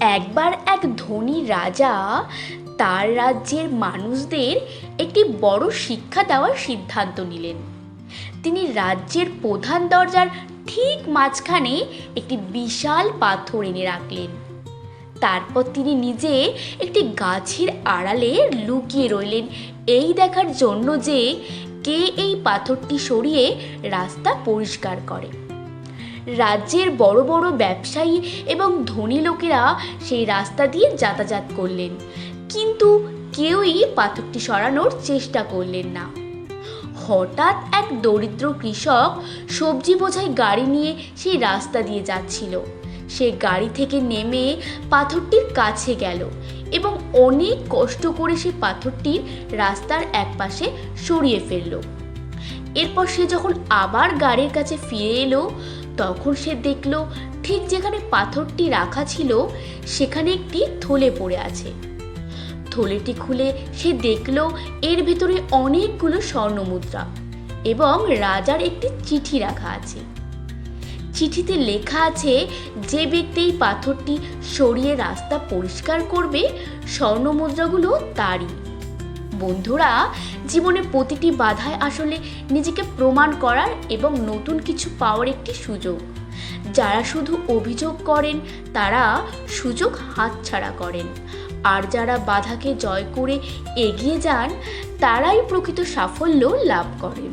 একবার এক ধনী রাজা তার রাজ্যের মানুষদের একটি বড় শিক্ষা দেওয়ার সিদ্ধান্ত নিলেন। তিনি রাজ্যের প্রধান দরজার ঠিক মাঝখানে একটি বিশাল পাথর এনে রাখলেন। তারপর তিনি নিজে একটি গাছের আড়ালে লুকিয়ে রইলেন এই দেখার জন্য যে কে এই পাথরটি সরিয়ে রাস্তা পরিষ্কার করে। রাজ্যের বড় বড় ব্যবসায়ী এবং ধনী লোকেরা সেই রাস্তা দিয়ে যাতায়াত করলেন, কিন্তু কেউই পাথরটি সরানোর চেষ্টা করলেন না। হঠাৎ এক দরিদ্র কৃষক সবজি বোঝাই গাড়ি নিয়ে সেই রাস্তা দিয়ে যাচ্ছিল। সে গাড়ি থেকে নেমে পাথরটির কাছে গেল এবং অনেক কষ্ট করে সে পাথরটির রাস্তার একপাশে সরিয়ে ফেলল। এরপর সে যখন আবার গাড়ির কাছে ফিরে এলো, তখন সে দেখল ঠিক যেখানে পাথরটি রাখা ছিল সেখানে একটি থলে পড়ে আছে। থলেটি খুলে সে দেখল এর ভেতরে অনেকগুলো স্বর্ণমুদ্রা এবং রাজার একটি চিঠি রাখা আছে। চিঠিতে লেখা আছে, যে ব্যক্তি এই পাথরটি সরিয়ে রাস্তা পরিষ্কার করবে, স্বর্ণমুদ্রাগুলো তারই। বন্ধুরা, জীবনে প্রতিটি বাধায় আসলে নিজেকে প্রমাণ করার এবং নতুন কিছু পাওয়ার একটি সুযোগ। যারা শুধু অভিযোগ করেন তারা সুযোগ হাতছাড়া করেন, আর যারা বাধাকে জয় করে এগিয়ে যান তারাই প্রকৃত সাফল্য লাভ করেন।